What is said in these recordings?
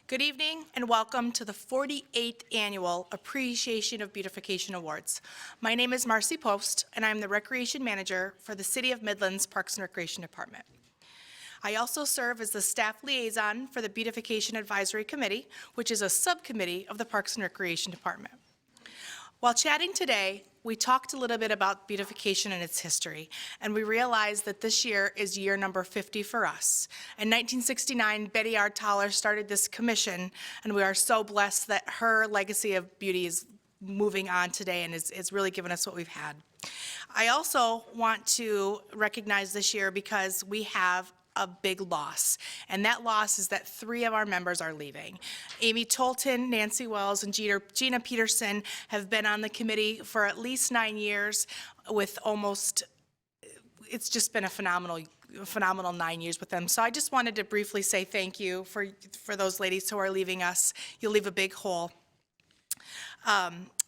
Good evening and welcome to the 48th Annual Appreciation of Beautification Awards. My name is Marcy Post and I'm the Recreation Manager for the City of Midland's Parks and Recreation Department. I also serve as the staff liaison for the Beautification Advisory Committee, which is a subcommittee of the Parks and Recreation Department. While chatting today, we talked a little bit about beautification and its history, and we realized that this year is year number 50 for us. In 1969, Betty R. Toller started this commission, and we are so blessed that her legacy of beauty is moving on today and is really given us what we've had. I also want to recognize this year because we have a big loss, and that loss is that 3 of our members are leaving. Amy Tolton, Nancy Wells, and Gina Peterson have been on the committee for at least 9 years with it's just been a phenomenal 9 years with them. So I just wanted to briefly say thank you for those ladies who are leaving us. You'll leave a big hole.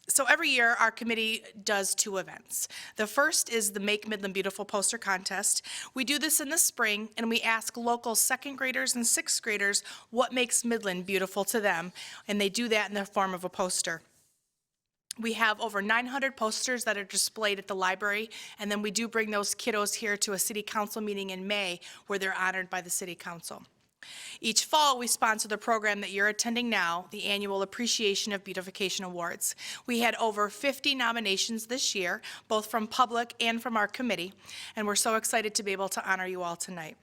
So every year, our committee does 2 events. The first is the Make Midland Beautiful poster contest. We do this in the spring, and we ask local 2nd graders and 6th graders what makes Midland beautiful to them, and they do that in the form of a poster. We have over 900 posters that are displayed at the library, and then we do bring those kiddos here to a city council meeting in May where they're honored by the city council. Each fall, we sponsor the program that you're attending now, the Annual Appreciation of Beautification Awards. We had over 50 nominations this year, both from public and from our committee, and we're so excited to be able to honor you all tonight.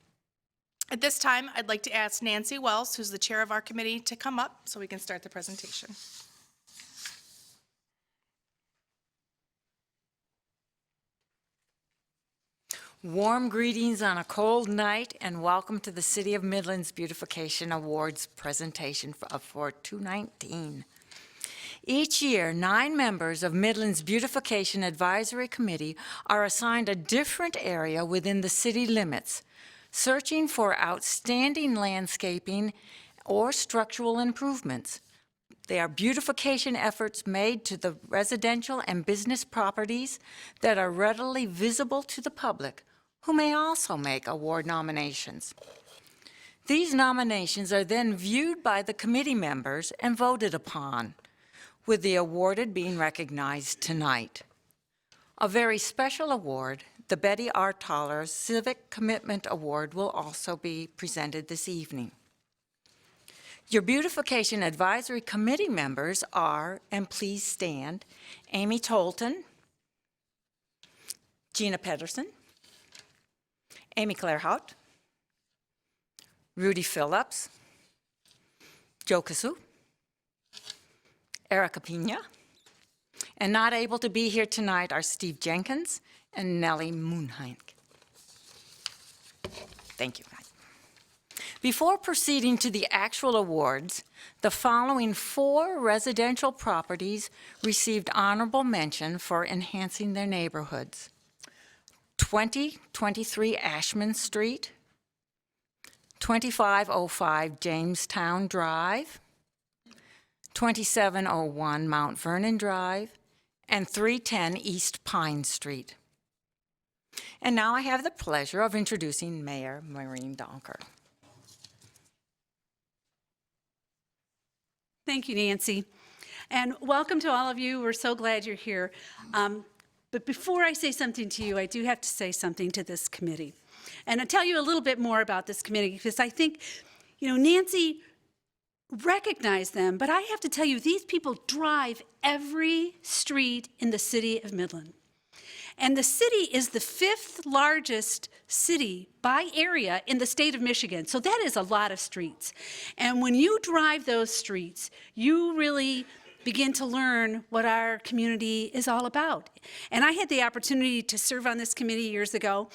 At this time, I'd like to ask Nancy Wells, who's the chair of our committee, to come up so we can start the presentation. Warm greetings on a cold night and welcome to the City of Midland's Beautification Awards presentation for 2019. Each year, 9 members of Midland's Beautification Advisory Committee are assigned a different area within the city limits, searching for outstanding landscaping or structural improvements. They are beautification efforts made to the residential and business properties that are readily visible to the public, who may also make award nominations. These nominations are then viewed by the committee members and voted upon, with the awarded being recognized tonight. A very special award, the Betty R. Toller Civic Commitment Award, will also be presented this evening. Your Beautification Advisory Committee members are, and please stand, Amy Tolton, Gina Pedersen, Amy Clairhout, Rudy Phillips, Joe Kasu, Erica Pina, and not able to be here tonight are Steve Jenkins and Nellie Moonheinck. Thank you, guys. Before proceeding to the actual awards, the following 4 residential properties received honorable mention for enhancing their neighborhoods. 2023 Ashman Street, 2505 Jamestown Drive, 2701 Mount Vernon Drive, and 310 East Pine Street. And now I have the pleasure of introducing Mayor Maryam Donker. Thank you, Nancy. And welcome to all of you. We're so glad you're here. But before I say something to you, I do have to say something to this committee. And I'll tell you a little bit more about this committee because I think, Nancy recognized them, but I have to tell you, these people drive every street in the city of Midland. And the city is the 5th largest city by area in the state of Michigan. So that is a lot of streets. And when you drive those streets, you really begin to learn what our community is all about. And I had the opportunity to serve on this committee years ago,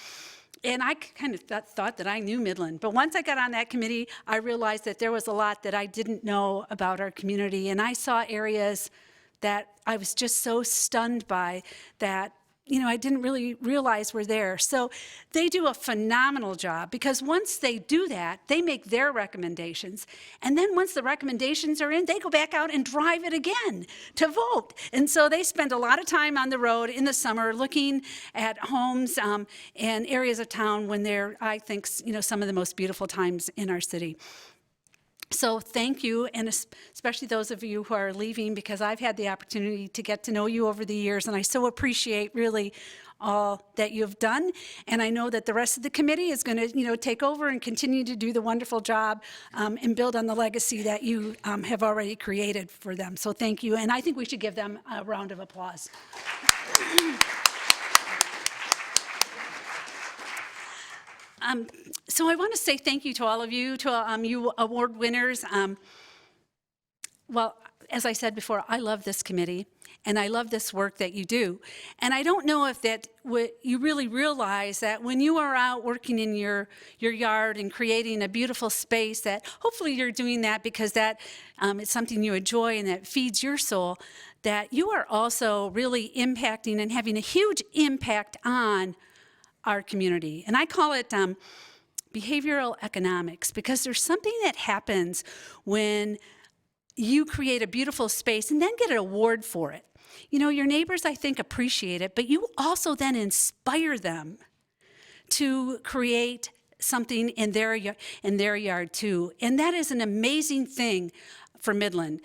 and I kind of thought that I knew Midland. But once I got on that committee, I realized that there was a lot that I didn't know about our community, and I saw areas that I was just so stunned by that I didn't really realize were there. So they do a phenomenal job because once they do that, they make their recommendations. And then once the recommendations are in, they go back out and drive it again to vote. And so they spend a lot of time on the road in the summer looking at homes and areas of town when they're, I think, some of the most beautiful times in our city. So thank you, and especially those of you who are leaving, because I've had the opportunity to get to know you over the years, and I so appreciate really all that you've done. And I know that the rest of the committee is going to, take over and continue to do the wonderful job and build on the legacy that you have already created for them. So thank you, and I think we should give them a round of applause. So I want to say thank you to all of you, to you award winners. Well, as I said before, I love this committee, and I love this work that you do. And I don't know if that you really realize that when you are out working in your yard and creating a beautiful space, that hopefully you're doing that because that is something you enjoy and that feeds your soul, that you are also really impacting and having a huge impact on our community. And I call it behavioral economics, because there's something that happens when you create a beautiful space and then get an award for it. Your neighbors, I think, appreciate it, but you also then inspire them to create something in their yard too. And that is an amazing thing for Midland.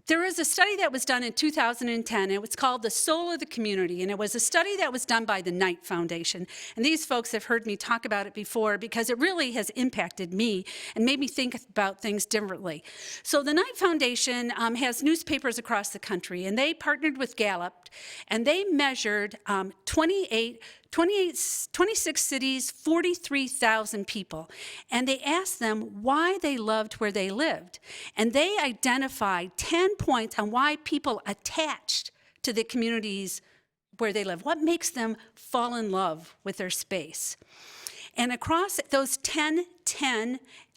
There was a study that was done in 2010. It was called The Soul of the Community, and it was a study that was done by the Knight Foundation. And these folks have heard me talk about it before because it really has impacted me and made me think about things differently. So the Knight Foundation has newspapers across the country, and they partnered with Gallup, and they measured 26 cities, 43,000 people. And they asked them why they loved where they lived. And they identified 10 points on why people attached to the communities where they live. What makes them fall in love with their space? And across those 10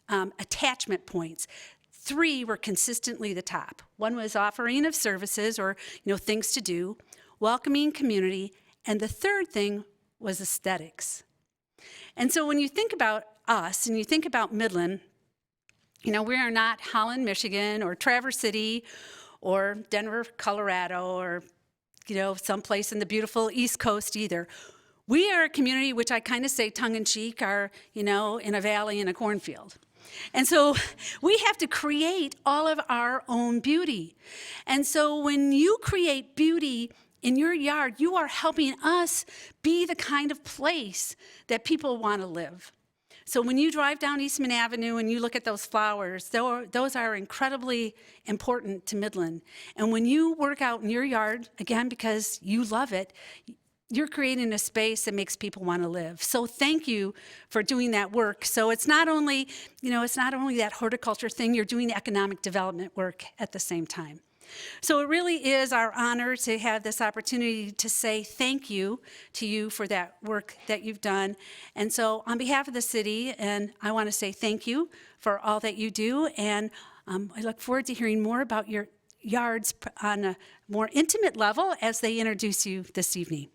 attachment points, 3 were consistently the top. One was offering of services or things to do, welcoming community, and the third thing was aesthetics. And so when you think about us and you think about Midland, we are not Holland, Michigan, or Traverse City, or Denver, Colorado, or someplace in the beautiful East Coast either. We are a community which I kind of say tongue-in-cheek are, in a valley in a cornfield. And so we have to create all of our own beauty. And so when you create beauty in your yard, you are helping us be the kind of place that people want to live. So when you drive down Eastman Avenue and you look at those flowers, those are incredibly important to Midland. And when you work out in your yard, again, because you love it, you're creating a space that makes people want to live. So thank you for doing that work. So it's not only, that horticulture thing, you're doing economic development work at the same time. So it really is our honor to have this opportunity to say thank you to you for that work that you've done. And so on behalf of the city, and I want to say thank you for all that you do. And I look forward to hearing more about your yards on a more intimate level as they introduce you this evening.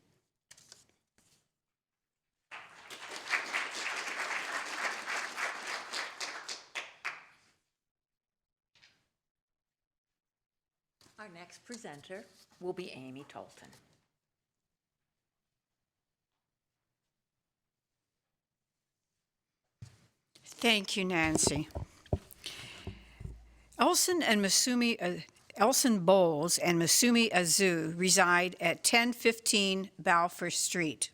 Our next presenter will be Amy Tolton. Thank you, Nancy. Elson Bowles and Masumi Azu reside at 1015 Balfour Street.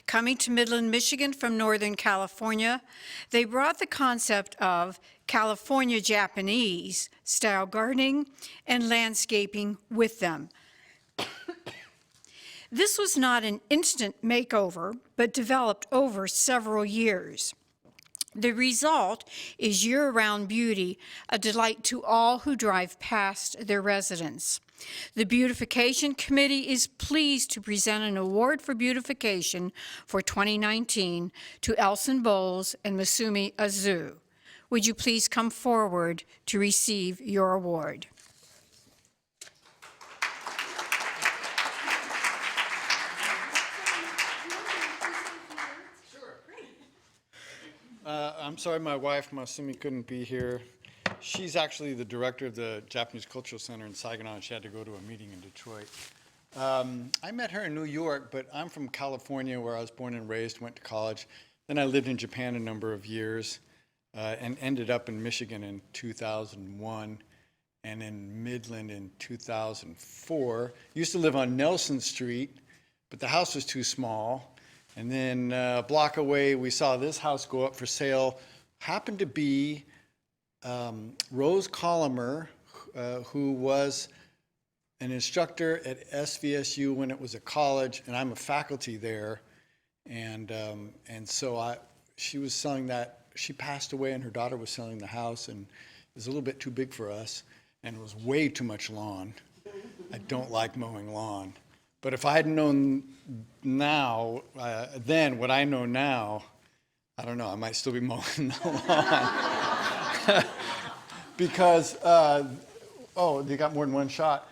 Coming to Midland, Michigan from Northern California, they brought the concept of California Japanese style gardening and landscaping with them. This was not an instant makeover, but developed over several years. The result is year-round beauty, a delight to all who drive past their residence. The Beautification Committee is pleased to present an award for beautification for 2019 to Elson Bowles and Masumi Azu. Would you please come forward to receive your award? I'm sorry my wife, Masumi, couldn't be here. She's actually the director of the Japanese Cultural Center in Saginaw. She had to go to a meeting in Detroit. I met her in New York, but I'm from California, where I was born and raised, went to college. Then I lived in Japan a number of years. and ended up in Michigan in 2001 and in Midland in 2004. Used to live on Nelson Street, but the house was too small. And then a block away, we saw this house go up for sale. Happened to be Rose Colomer, who was an instructor at SVSU when it was a college, and I'm a faculty there. And so she was selling that. She passed away, and her daughter was selling the house, and it was a little bit too big for us, and it was way too much lawn. I don't like mowing lawn. But if I had known now, then what I know now, I don't know, I might still be mowing the lawn. Because, they got more than one shot.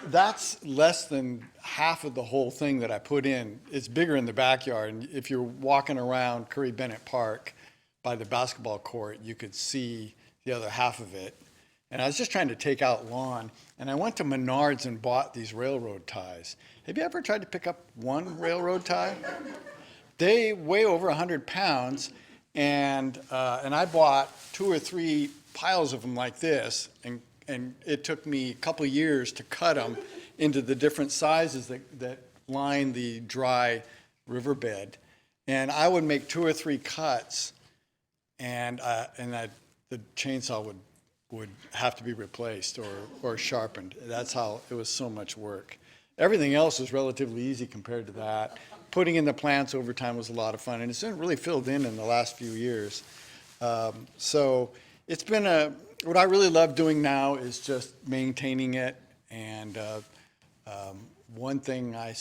That's less than half of the whole thing that I put in. It's bigger in the backyard. And if you're walking around Curry Bennett Park by the basketball court, you could see the other half of it. And I was just trying to take out lawn. And I went to Menards and bought these railroad ties. Have you ever tried to pick up one railroad tie? They weigh over 100 pounds. And I bought 2 or 3 piles of them like this. And it took me a couple years to cut them into the different sizes that line the dry riverbed. And I would make 2 or 3 cuts, and the chainsaw would have to be replaced or sharpened. That's how it was so much work. Everything else was relatively easy compared to that. Putting in the plants over time was a lot of fun, and it's been really filled in the last few years. So it's been what I really love doing now is just maintaining it. And one thing I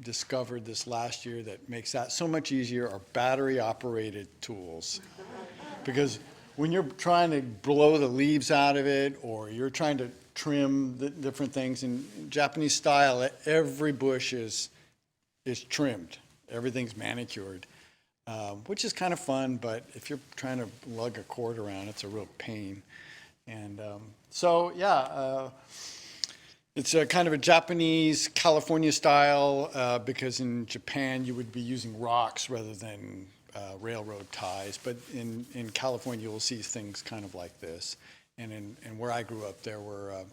discovered this last year that makes that so much easier are battery-operated tools. Because when you're trying to blow the leaves out of it, or you're trying to trim the different things in Japanese style, every bush is trimmed. Everything's manicured. Which is kind of fun, but if you're trying to lug a cord around, it's a real pain. And it's a kind of a Japanese California style, because in Japan you would be using rocks rather than railroad ties. But in California you'll see things kind of like this. And where I grew up,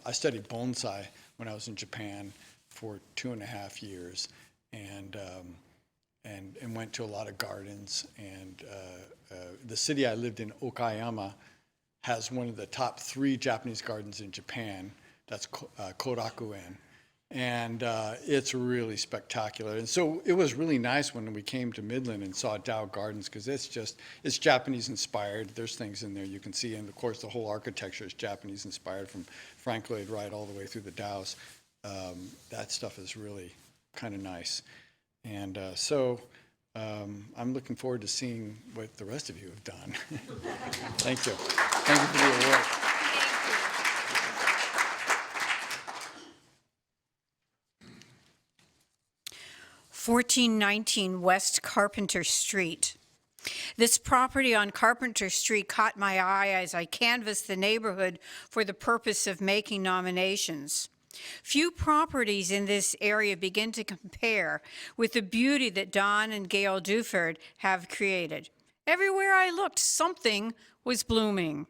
I studied bonsai when I was in Japan for 2.5 years. And went to a lot of gardens. And the city I lived in, Okayama, has one of the top 3 Japanese gardens in Japan. That's Korakuen. And it's really spectacular. And so it was really nice when we came to Midland and saw Dow Gardens, because it's Japanese inspired. There's things in there you can see. And of course, the whole architecture is Japanese inspired, from Frank Lloyd Wright all the way through the Dows. That stuff is really kind of nice. And I'm looking forward to seeing what the rest of you have done. Thank you. Thank you for the award. 1419 West Carpenter Street. This property on Carpenter Street caught my eye as I canvassed the neighborhood for the purpose of making nominations. Few properties in this area begin to compare with the beauty that Don and Gail Duford have created. Everywhere I looked, something was blooming.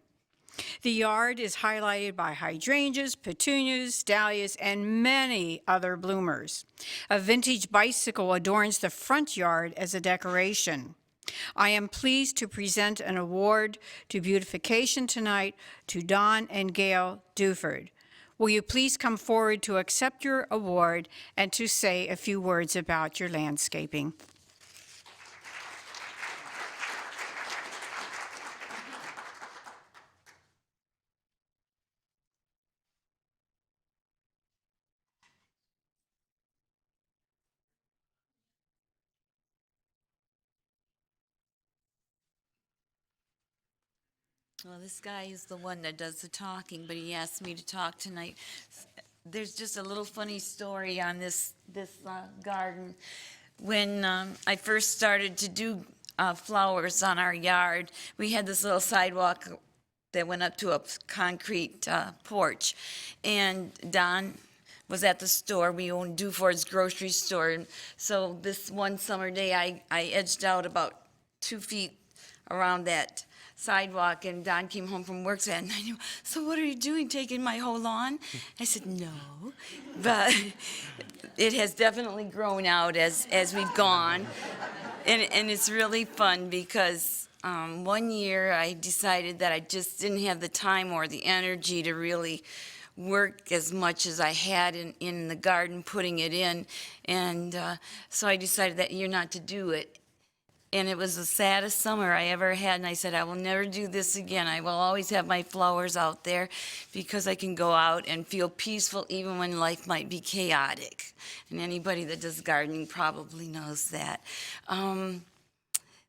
The yard is highlighted by hydrangeas, petunias, dahlias, and many other bloomers. A vintage bicycle adorns the front yard as a decoration. I am pleased to present an award to Beautification tonight to Don and Gail Duford. Will you please come forward to accept your award and to say a few words about your landscaping? Well, this guy is the one that does the talking, but he asked me to talk tonight. There's just a little funny story on this garden. When I first started to do flowers on our yard, we had this little sidewalk that went up to a concrete porch. And Don was at the store. We owned Duford's grocery store. And so this one summer day, I edged out about 2 feet around that sidewalk, and Don came home from work and I knew, so what are you doing, taking my whole lawn? I said, no, but it has definitely grown out as we've gone, and it's really fun because one year I decided that I just didn't have the time or the energy to really work as much as I had in the garden, putting it in, and so I decided that year not to do it. And it was the saddest summer I ever had, and I said, I will never do this again. I will always have my flowers out there because I can go out and feel peaceful even when life might be chaotic. And anybody that does gardening probably knows that.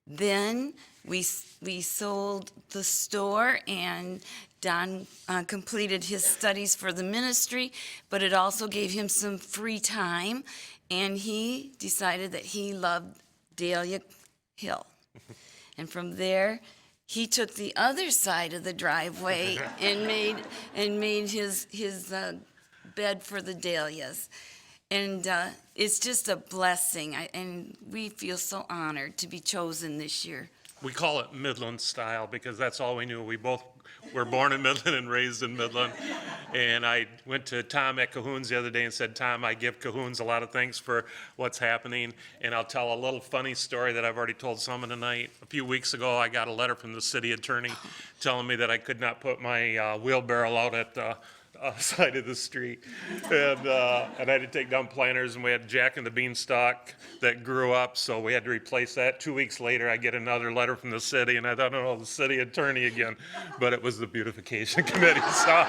Then we sold the store, and Don completed his studies for the ministry, but it also gave him some free time, and he decided that he loved Dahlia Hill. And from there, he took the other side of the driveway and made his bed for the dahlias. And it's just a blessing, and we feel so honored to be chosen this year. We call it Midland style because that's all we knew. We both were born in Midland and raised in Midland. And I went to Tom at Cahoon's the other day and said, Tom, I give Cahoon's a lot of thanks for what's happening. And I'll tell a little funny story that I've already told someone tonight. A few weeks ago, I got a letter from the city attorney telling me that I could not put my wheelbarrow out at the side of the street. And I had to take down planters, and we had Jack and the Beanstalk that grew up, so we had to replace that. 2 weeks later, I get another letter from the city, and I thought, oh, the city attorney again. But it was the Beautification Committee, so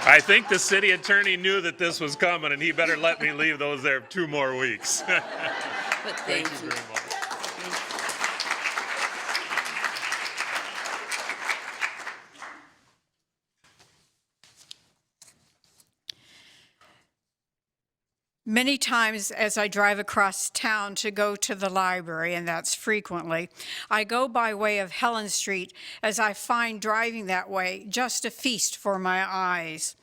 I think the city attorney knew that this was coming, and he better let me leave those there 2 more weeks. But thank you. very much. Many times as I drive across town to go to the library, and that's frequently, I go by way of Helen Street as I find driving that way just a feast for my eyes.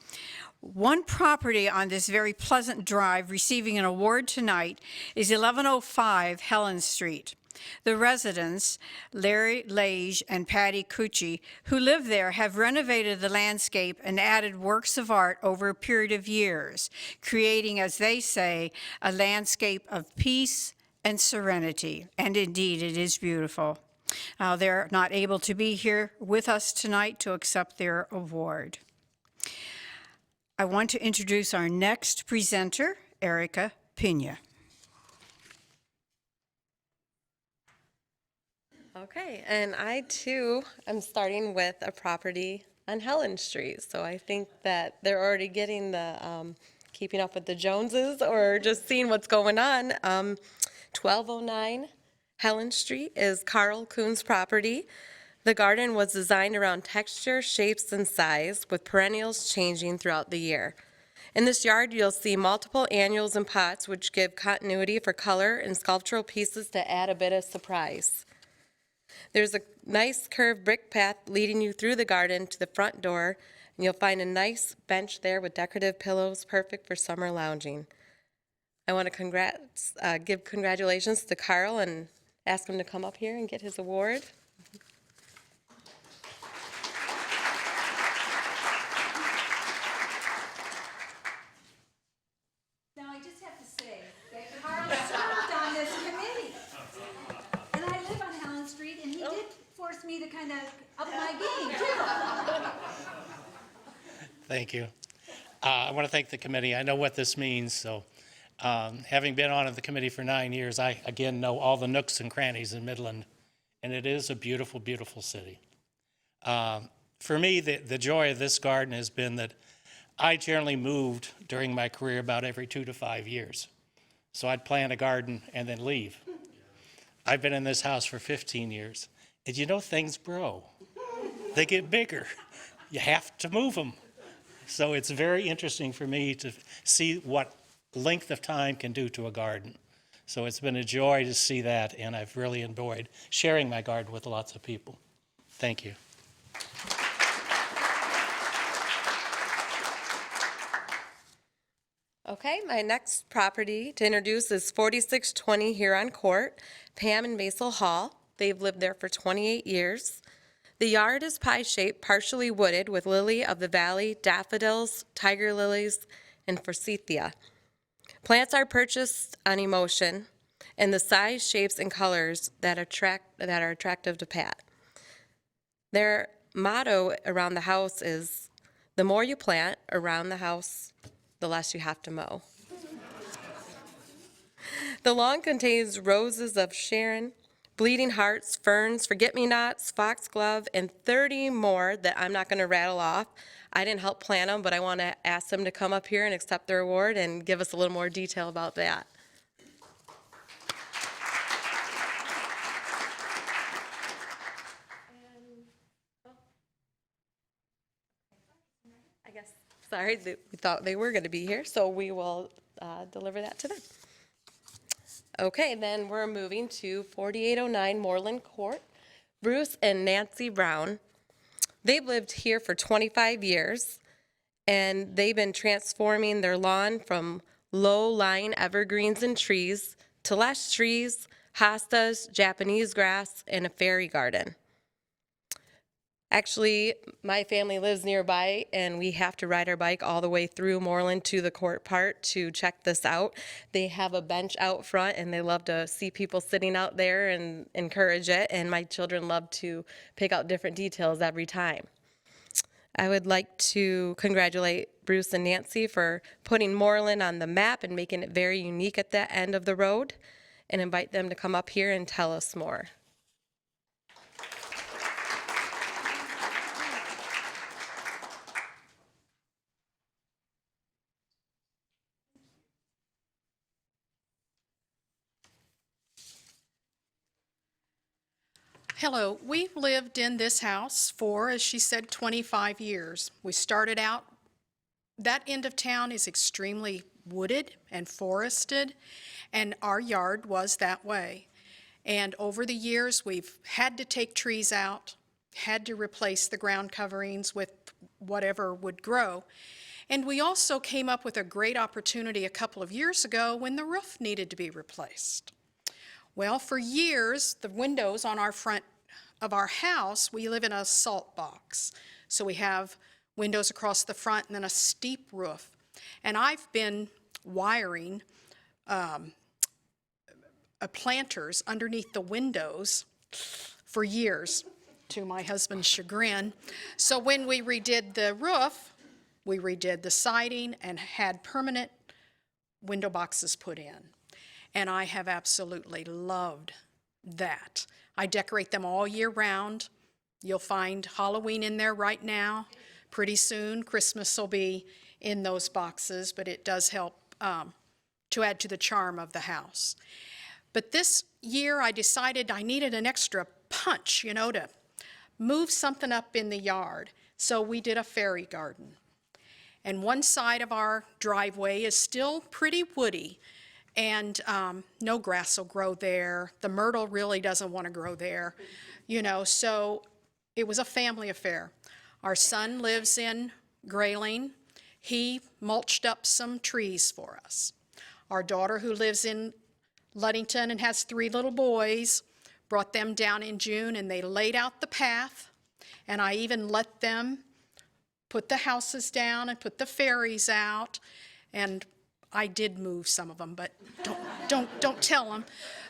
One property on this very pleasant drive receiving an award tonight is 1105 Helen Street. The residents, Larry Lage and Patty Cucci, who live there, have renovated the landscape and added works of art over a period of years, creating, as they say, a landscape of peace and serenity. And indeed, it is beautiful. They're not able to be here with us tonight to accept their award. I want to introduce our next presenter, Erica Pena. Okay, and I too am starting with a property on Helen Street. So I think that they're already getting the keeping up with the Joneses or just seeing what's going on. 1209 Helen Street is Carl Kuhn's property. The garden was designed around texture, shapes, and size, with perennials changing throughout the year. In this yard, you'll see multiple annuals and pots, which give continuity for color and sculptural pieces to add a bit of surprise. There's a nice curved brick path leading you through the garden to the front door, and you'll find a nice bench there with decorative pillows, perfect for summer lounging. I want to give congratulations to Carl and ask him to come up here and get his award. Now, I just have to say that Carl served on this committee. And I live on Helen Street, and he did force me to kind of up my game, too. Thank you. I want to thank the committee. I know what this means, so having been on the committee for 9 years, I, again, know all the nooks and crannies in Midland, and it is a beautiful, beautiful city. For me, the joy of this garden has been that I generally moved during my career about every 2 to 5 years. So I'd plant a garden and then leave. I've been in this house for 15 years, and you know things grow. They get bigger. You have to move them. So it's very interesting for me to see what length of time can do to a garden. So it's been a joy to see that, and I've really enjoyed sharing my garden with lots of people. Thank you. Okay, my next property to introduce is 4620 Huron Court, Pam and Basil Hall. They've lived there for 28 years. The yard is pie-shaped, partially wooded with lily of the valley, daffodils, tiger lilies, and forsythia. Plants are purchased on emotion and the size, shapes, and colors that are attractive to Pat. Their motto around the house is, "The more you plant around the house, the less you have to mow." The lawn contains roses of Sharon, bleeding hearts, ferns, forget-me-nots, foxglove, and 30 more that I'm not going to rattle off. I didn't help plant them, but I want to ask them to come up here and accept their award and give us a little more detail about that. I guess, sorry, we thought they were going to be here, so we will deliver that to them. Okay, then we're moving to 4809 Moreland Court. Bruce and Nancy Brown. They've lived here for 25 years, and they've been transforming their lawn from low-lying evergreens and trees to lush trees, hostas, Japanese grass, and a fairy garden. Actually, my family lives nearby, and we have to ride our bike all the way through Moreland to the court part to check this out. They have a bench out front, and they love to see people sitting out there and encourage it, and my children love to pick out different details every time. I would like to congratulate Bruce and Nancy for putting Moreland on the map and making it very unique at that end of the road, and invite them to come up here and tell us more. Hello, we've lived in this house for, as she said, 25 years. We started out, that end of town is extremely wooded and forested, and our yard was that way. And over the years, we've had to take trees out, had to replace the ground coverings with whatever would grow. And we also came up with a great opportunity a couple of years ago when the roof needed to be replaced. Well, for years, the windows on our front of our house, we live in a salt box. So we have windows across the front and then a steep roof. And I've been wiring planters underneath the windows for years, to my husband's chagrin. So when we redid the roof, we redid the siding and had permanent window boxes put in. And I have absolutely loved that. I decorate them all year round. You'll find Halloween in there right now. Pretty soon, Christmas will be in those boxes, but it does help to add to the charm of the house. But this year, I decided I needed an extra punch, to move something up in the yard. So we did a fairy garden. And one side of our driveway is still pretty woody, and no grass will grow there. The myrtle really doesn't want to grow there, so it was a family affair. Our son lives in Grayling. He mulched up some trees for us. Our daughter, who lives in Ludington and has 3 little boys, brought them down in June, and they laid out the path, and I even let them put the houses down and put the fairies out, and I did move some of them, but don't tell them.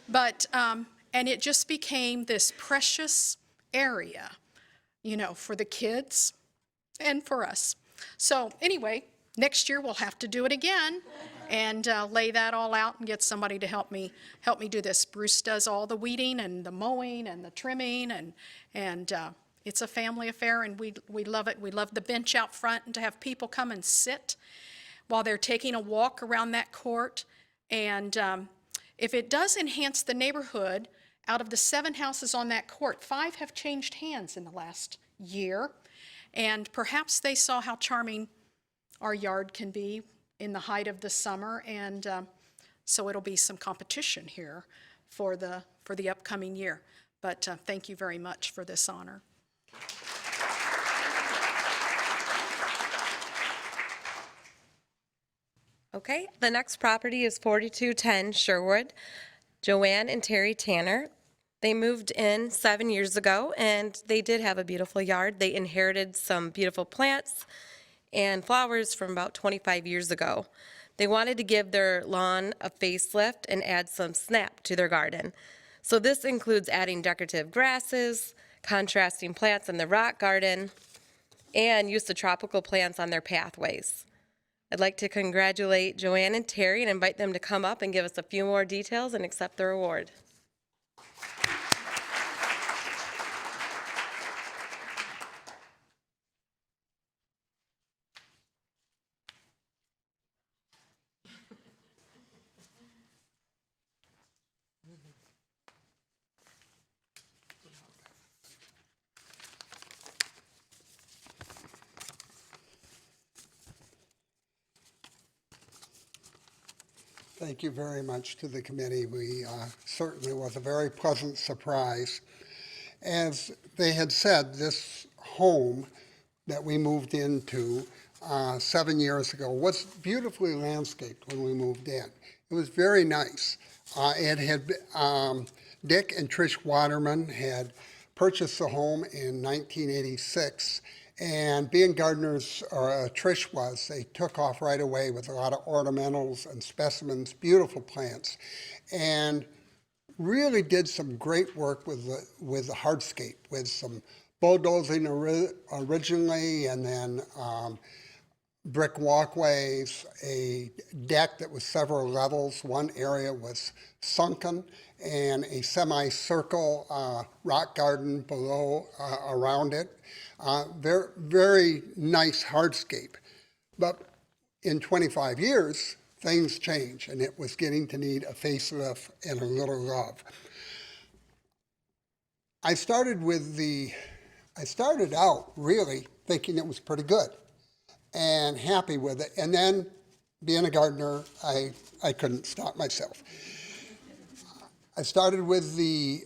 But and it just became this precious area, for the kids and for us. So anyway, next year we'll have to do it again and lay that all out and get somebody to help me do this. Bruce does all the weeding and the mowing and the trimming, and it's a family affair, and we love it. We love the bench out front and to have people come and sit while they're taking a walk around that court. And if it does enhance the neighborhood, out of the 7 houses on that court, 5 have changed hands in the last year. And perhaps they saw how charming our yard can be in the height of the summer. And so it'll be some competition here for the upcoming year. But thank you very much for this honor. Okay, the next property is 4210 Sherwood. Joanne and Terry Tanner. They moved in 7 years ago, and they did have a beautiful yard. They inherited some beautiful plants and flowers from about 25 years ago. They wanted to give their lawn a facelift and add some snap to their garden. So this includes adding decorative grasses, contrasting plants in the rock garden, and use of tropical plants on their pathways. I'd like to congratulate Joanne and Terry and invite them to come up and give us a few more details and accept their award. Thank you very much to the committee. We certainly was a very pleasant surprise. As they had said, this home that we moved into 7 years ago was beautifully landscaped when we moved in. It was very nice. It had Dick and Trish Waterman had purchased the home in 1986. And being gardeners, or Trish was, they took off right away with a lot of ornamentals and specimens, beautiful plants, and really did some great work with the hardscape, with some bulldozing originally, and then brick walkways, a deck that was several levels. One area was sunken, and a semicircle rock garden below around it. Very, very nice hardscape. But in 25 years, things change, and it was getting to need a facelift and a little love. I started out really thinking it was pretty good and happy with it. And then, being a gardener, I couldn't stop myself. I started with the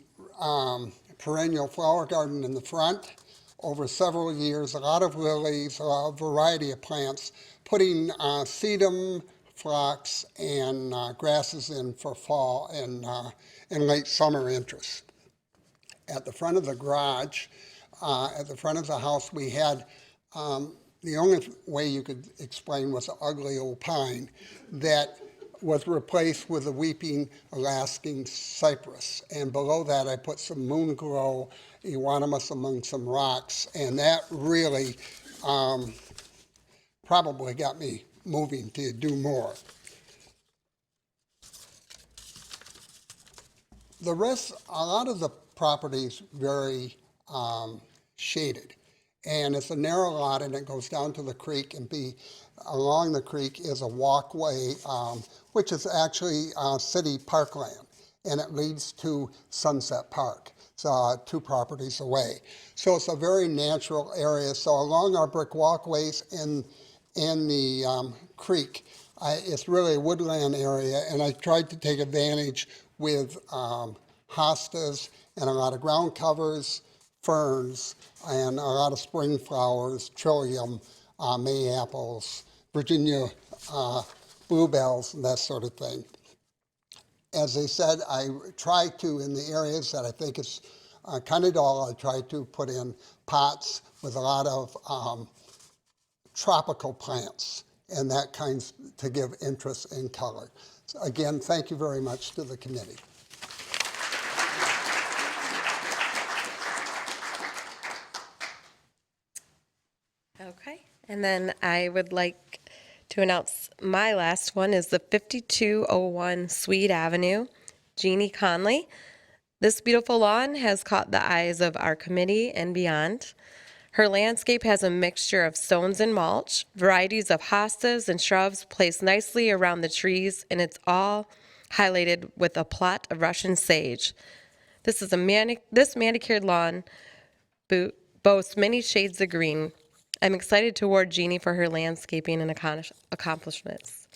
perennial flower garden in the front. Over several years, a lot of lilies, a variety of plants, putting sedum, phlox, and grasses in for fall and late summer interest. At the front of the garage, at the front of the house, we had the only way you could explain was an ugly old pine that was replaced with a weeping Alaskan cypress. And below that, I put some moon glow euonymus among some rocks, and that really probably got me moving to do more. The rest, a lot of the property's very shaded, and it's a narrow lot, and it goes down to the creek, and along the creek is a walkway, which is actually city parkland, and it leads to Sunset Park. It's 2 properties away. So it's a very natural area. So along our brick walkways in the creek, it's really a woodland area, and I tried to take advantage with hostas and a lot of ground covers, ferns, and a lot of spring flowers, trillium, May-apples, Virginia bluebells, and that sort of thing. As I said, I try to, in the areas that I think is kind of dull, I try to put in pots with a lot of tropical plants, and that kinds to give interest and color. So again, thank you very much to the committee. Okay, and then I would like to announce my last one is the 5201 Sweet Avenue, Jeannie Conley. This beautiful lawn has caught the eyes of our committee and beyond. Her landscape has a mixture of stones and mulch, varieties of hostas and shrubs placed nicely around the trees, and it's all highlighted with a plot of Russian sage. This manicured lawn boasts many shades of green. I'm excited to award Jeannie for her landscaping and accomplishments.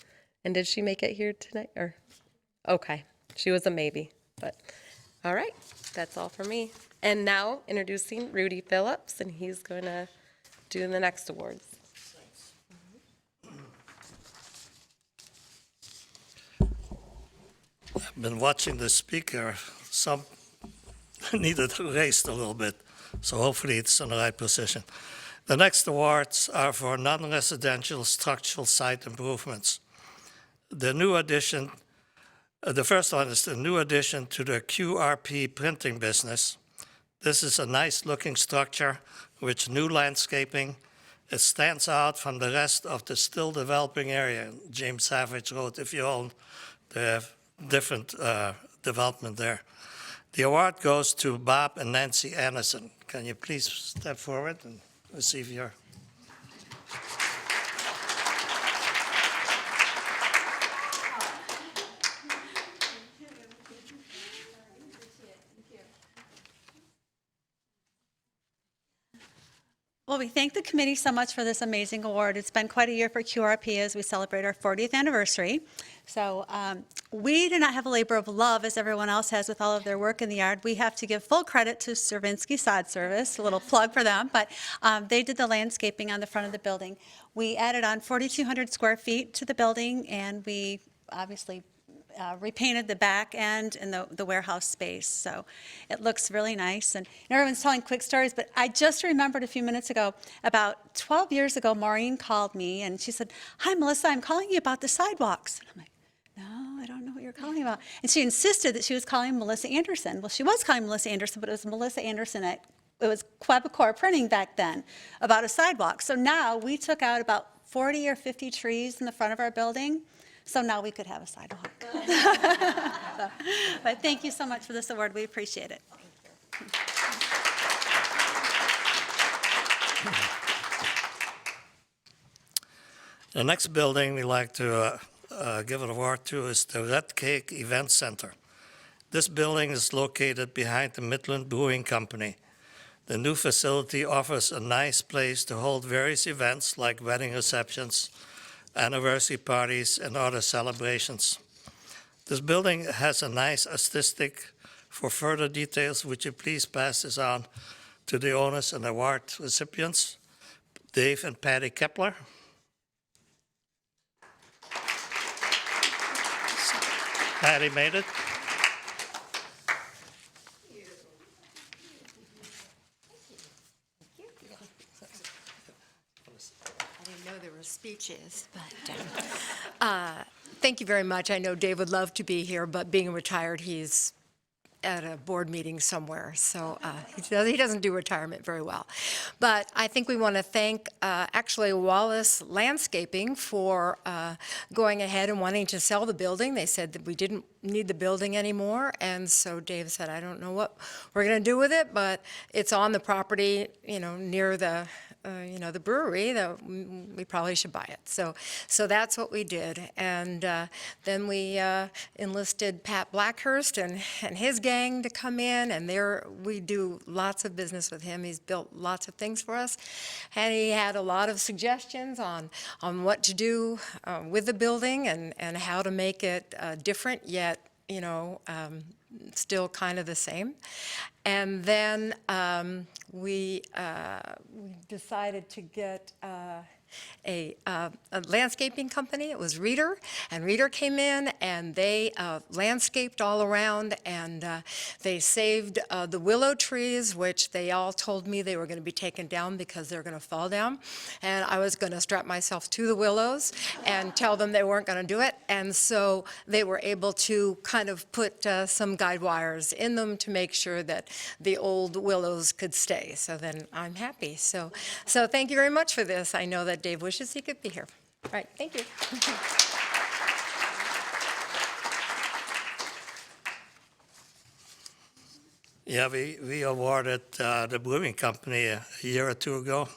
And did she make it here tonight? Or okay, she was a maybe, but all right, that's all for me. And now introducing Rudy Phillips, and he's going to do the next awards. I've been watching the speaker. needed raised a little bit. So hopefully it's in the right position. The next awards are for non-residential structural site improvements. The new addition, the first one is the new addition to the QRP printing business. This is a nice-looking structure with new landscaping. It stands out from the rest of the still developing area, James Savage Road, if you all have different development there. The award goes to Bob and Nancy Anderson. Can you please step forward and receive your... Well, we thank the committee so much for this amazing award. It's been quite a year for QRP as we celebrate our 40th anniversary. So we do not have a labor of love as everyone else has with all of their work in the yard. We have to give full credit to Cervinsky Sod Service, a little plug for them, but they did the landscaping on the front of the building. We added on 4,200 square feet to the building, and we obviously repainted the back end and the warehouse space. So it looks really nice. And everyone's telling quick stories, but I just remembered a few minutes ago, about 12 years ago, Maureen called me and she said, "Hi, Melissa, I'm calling you about the sidewalks." And I'm like, "No, I don't know what you're calling about." And she insisted that she was calling Melissa Anderson. Well, she was calling Melissa Anderson, but it was Melissa Anderson it was Quebecor Printing back then, about a sidewalk. So now we took out about 40 or 50 trees in the front of our building. So now we could have a sidewalk. But thank you so much for this award. We appreciate it. The next building we like to give an award to is the Red Cake Event Center. This building is located behind the Midland Brewing Company. The new facility offers a nice place to hold various events like wedding receptions, anniversary parties, and other celebrations. This building has a nice aesthetic. For further details, would you please pass this on to the owners and award recipients, Dave and Patty Kepler. Patty made it. I didn't know there were speeches, but thank you very much. I know Dave would love to be here, but being retired, he's at a board meeting somewhere, so he doesn't do retirement very well. But I think we want to thank actually Wallace Landscaping for going ahead and wanting to sell the building. They said that we didn't need the building anymore, and so Dave said, "I don't know what we're going to do with it, but it's on the property, near the the brewery, that we probably should buy it." So that's what we did. And then we enlisted Pat Blackhurst and his gang to come in, and we do lots of business with him. He's built lots of things for us, and he had a lot of suggestions on what to do with the building and how to make it different, yet still kind of the same. And then we decided to get a landscaping company. It was Reeder, and Reeder came in and they landscaped all around, and they saved the willow trees, which they all told me they were going to be taken down because they're going to fall down. And I was going to strap myself to the willows and tell them they weren't going to do it. And so they were able to kind of put some guide wires in them to make sure that the old willows could stay. So then I'm happy. So thank you very much for this. I know that Dave wishes he could be here. All right, thank you. Yeah, we awarded the brewing company a year or two ago.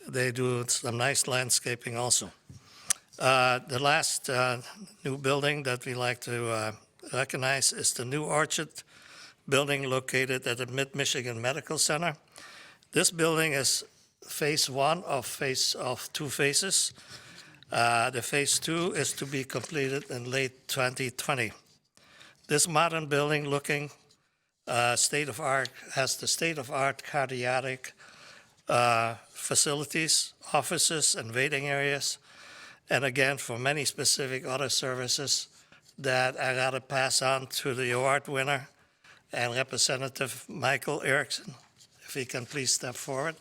They do some nice landscaping also. The last new building that we like to recognize is the new Orchard building located at the Mid-Michigan Medical Center. This building is phase one of two phases. The phase two is to be completed in late 2020. This modern building looking state-of-art has the state-of-art cardiac facilities, offices, and waiting areas. And again, for many specific other services that I gotta pass on to the award winner and Representative Michael Erickson. If he can please step forward.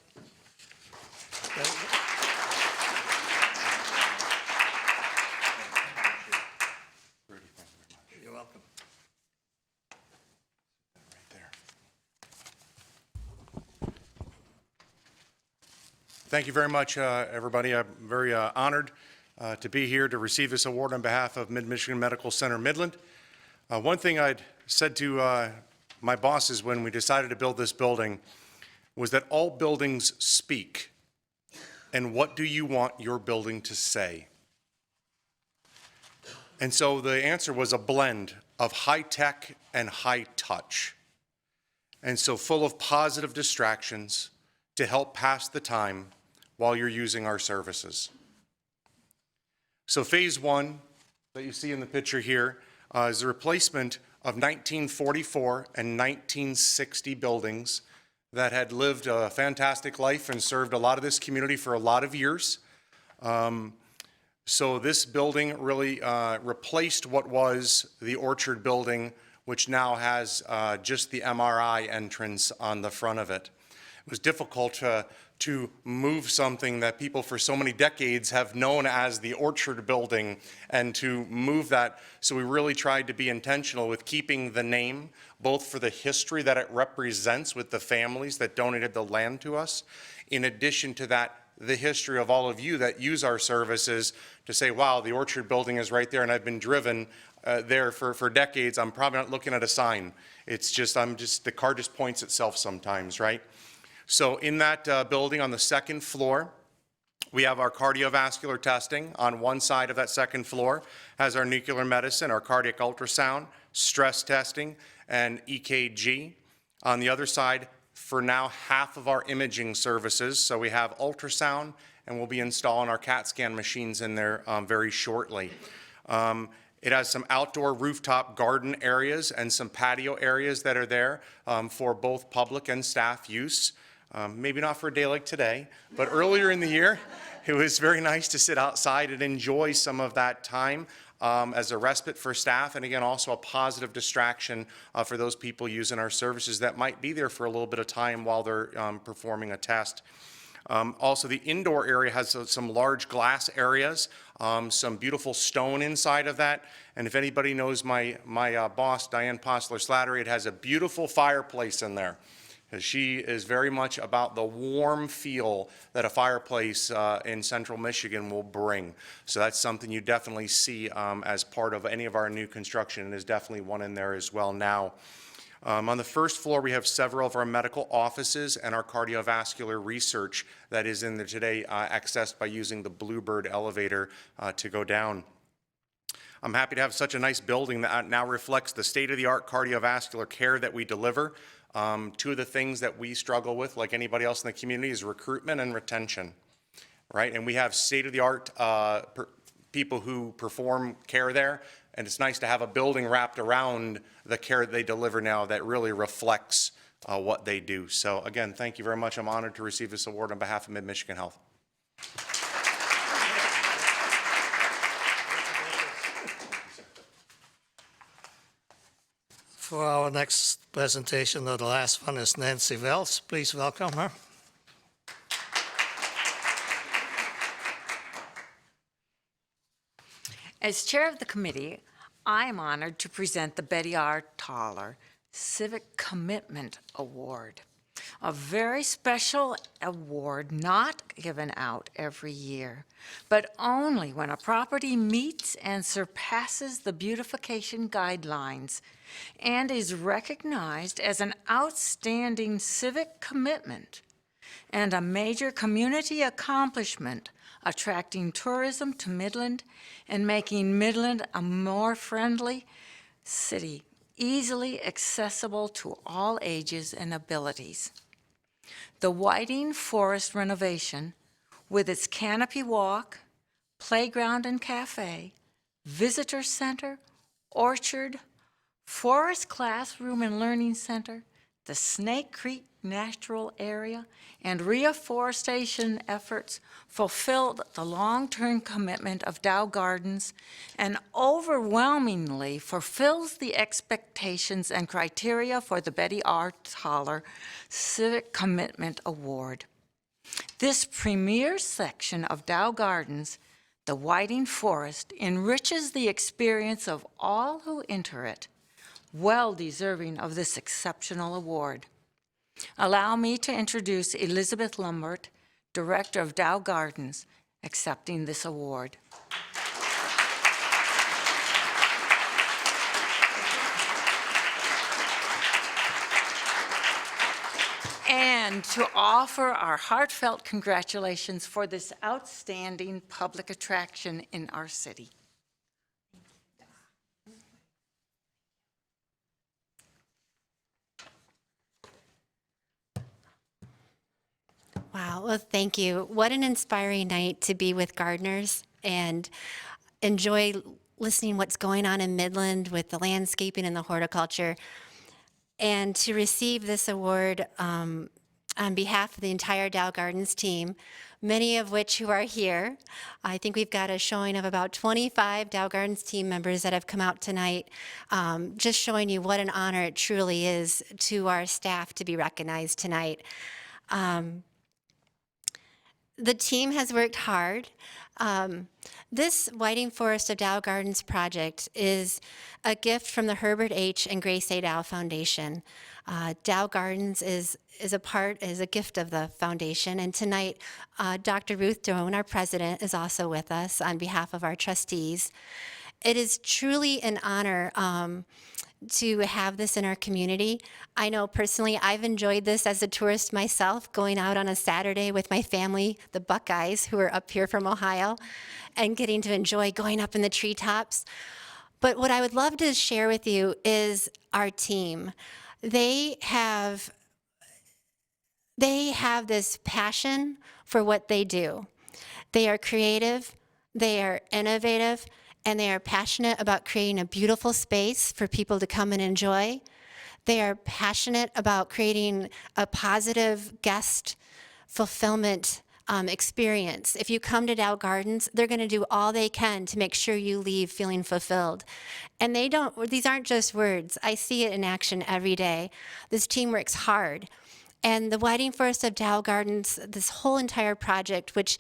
You're welcome. Right there. Thank you very much, everybody. I'm very honored to be here to receive this award on behalf of Mid-Michigan Medical Center Midland. One thing I'd said to my bosses when we decided to build this building was that all buildings speak. And what do you want your building to say? And so the answer was a blend of high tech and high touch. And so full of positive distractions to help pass the time while you're using our services. So phase one that you see in the picture here is the replacement of 1944 and 1960 buildings that had lived a fantastic life and served a lot of this community for a lot of years. So this building really replaced what was the Orchard building, which now has just the MRI entrance on the front of it. It was difficult to move something that people for so many decades have known as the Orchard building and to move that. So we really tried to be intentional with keeping the name, both for the history that it represents with the families that donated the land to us. In addition to that, the history of all of you that use our services to say, wow, the Orchard building is right there and I've been driven there for decades. I'm probably not looking at a sign. It's just, the car just points itself sometimes, right? So in that building on the second floor, we have our cardiovascular testing. On one side of that second floor has our nuclear medicine, our cardiac ultrasound, stress testing, and EKG. On the other side, for now, half of our imaging services. So we have ultrasound, and we'll be installing our CAT scan machines in there very shortly. It has some outdoor rooftop garden areas and some patio areas that are there for both public and staff use. Maybe not for a day like today, but earlier in the year, it was very nice to sit outside and enjoy some of that time as a respite for staff, and again, also a positive distraction for those people using our services that might be there for a little bit of time while they're performing a test. Also, the indoor area has some large glass areas, some beautiful stone inside of that. And if anybody knows my boss, Diane Postler-Slattery, it has a beautiful fireplace in there. She is very much about the warm feel that a fireplace in central Michigan will bring. So that's something you definitely see as part of any of our new construction, and there's definitely one in there as well now. On the first floor, we have several of our medical offices and our cardiovascular research that is in there today, accessed by using the Bluebird elevator to go down. I'm happy to have such a nice building that now reflects the state-of-the-art cardiovascular care that we deliver. Two of the things that we struggle with, like anybody else in the community, is recruitment and retention, right? And we have state-of-the-art people who perform care there, and it's nice to have a building wrapped around the care that they deliver now that really reflects what they do. So again, thank you very much. I'm honored to receive this award on behalf of Mid-Michigan Health. For our next presentation, or the last one, is Nancy Wells. Please welcome her. As chair of the committee, I am honored to present the Betty R. Toller Civic Commitment Award, a very special award not given out every year, but only when a property meets and surpasses the beautification guidelines and is recognized as an outstanding civic commitment and a major community accomplishment, attracting tourism to Midland and making Midland a more friendly city, easily accessible to all ages and abilities. The Whiting Forest renovation, with its canopy walk, playground and cafe, visitor center, orchard, forest classroom and learning center, the Snake Creek Natural Area, and reforestation efforts fulfilled the long-term commitment of Dow Gardens and overwhelmingly fulfills the expectations and criteria for the Betty R. Toller Civic Commitment Award. This premier section of Dow Gardens, the Whiting Forest, enriches the experience of all who enter it, well deserving of this exceptional award. Allow me to introduce Elizabeth Lambert, Director of Dow Gardens, accepting this award. And to offer our heartfelt congratulations for this outstanding public attraction in our city. Wow, well, thank you. What an inspiring night to be with gardeners and enjoy listening what's going on in Midland with the landscaping and the horticulture. And to receive this award on behalf of the entire Dow Gardens team, many of which who are here. I think we've got a showing of about 25 Dow Gardens team members that have come out tonight, just showing you what an honor it truly is to our staff to be recognized tonight. The team has worked hard. This Whiting Forest of Dow Gardens project is a gift from the Herbert H. and Grace A. Dow Foundation. Dow Gardens is a gift of the foundation, and tonight Dr. Ruth Doan, our president, is also with us on behalf of our trustees. It is truly an honor to have this in our community. I know personally I've enjoyed this as a tourist myself, going out on a Saturday with my family, the Buckeyes, who are up here from Ohio, and getting to enjoy going up in the treetops. But what I would love to share with you is our team. They have this passion for what they do. They are creative, they are innovative, and they are passionate about creating a beautiful space for people to come and enjoy. They are passionate about creating a positive guest fulfillment experience. If you come to Dow Gardens, they're going to do all they can to make sure you leave feeling fulfilled. And these aren't just words. I see it in action every day. This team works hard. And the Whiting Forest of Dow Gardens, this whole entire project, which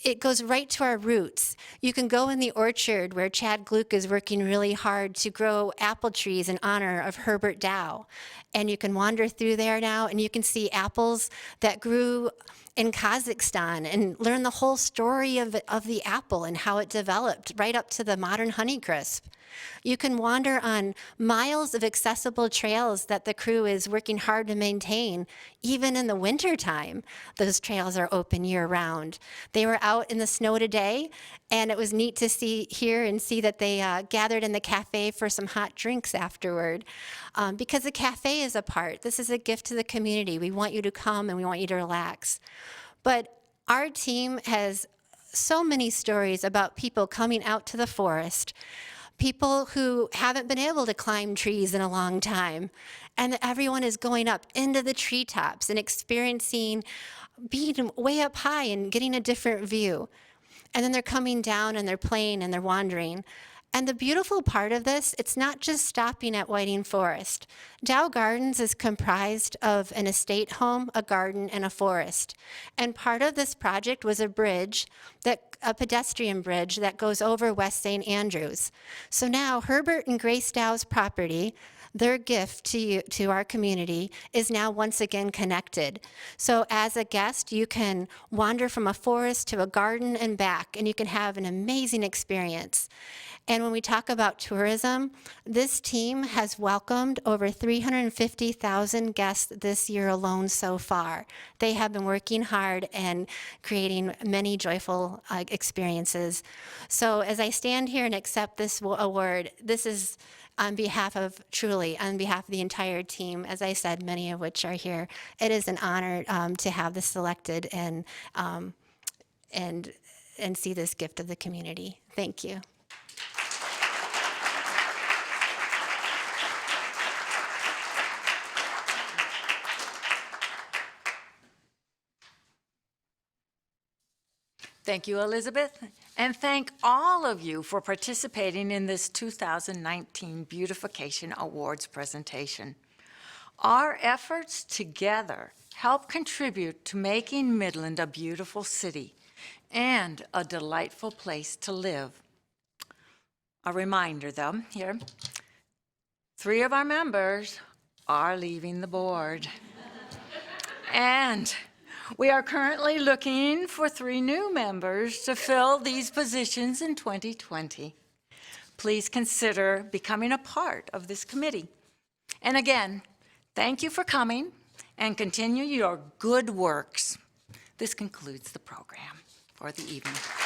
it goes right to our roots. You can go in the orchard where Chad Gluck is working really hard to grow apple trees in honor of Herbert Dow. And you can wander through there now and you can see apples that grew in Kazakhstan and learn the whole story of the apple and how it developed right up to the modern Honeycrisp. You can wander on miles of accessible trails that the crew is working hard to maintain. Even in the wintertime, those trails are open year-round. They were out in the snow today, and it was neat to see that they gathered in the cafe for some hot drinks afterward. Because the cafe is a part. This is a gift to the community. We want you to come, and we want you to relax. But our team has so many stories about people coming out to the forest, people who haven't been able to climb trees in a long time, and everyone is going up into the treetops and experiencing being way up high and getting a different view. And then they're coming down and they're playing and they're wandering. And the beautiful part of this, it's not just stopping at Whiting Forest. Dow Gardens is comprised of an estate home, a garden, and a forest. And part of this project was a pedestrian bridge that goes over West St. Andrews. So now Herbert and Grace Dow's property, their gift to our community, is now once again connected. So as a guest, you can wander from a forest to a garden and back, and you can have an amazing experience. And when we talk about tourism, this team has welcomed over 350,000 guests this year alone so far. They have been working hard and creating many joyful experiences. So as I stand here and accept this award, this is on behalf of the entire team, as I said, many of which are here. It is an honor to have this selected and see this gift of the community. Thank you. Thank you, Elizabeth, and thank all of you for participating in this 2019 Beautification Awards presentation. Our efforts together help contribute to making Midland a beautiful city and a delightful place to live. A reminder, though, here, 3 of our members are leaving the board. And we are currently looking for 3 new members to fill these positions in 2020. Please consider becoming a part of this committee. And again, thank you for coming and continue your good works. This concludes the program for the evening.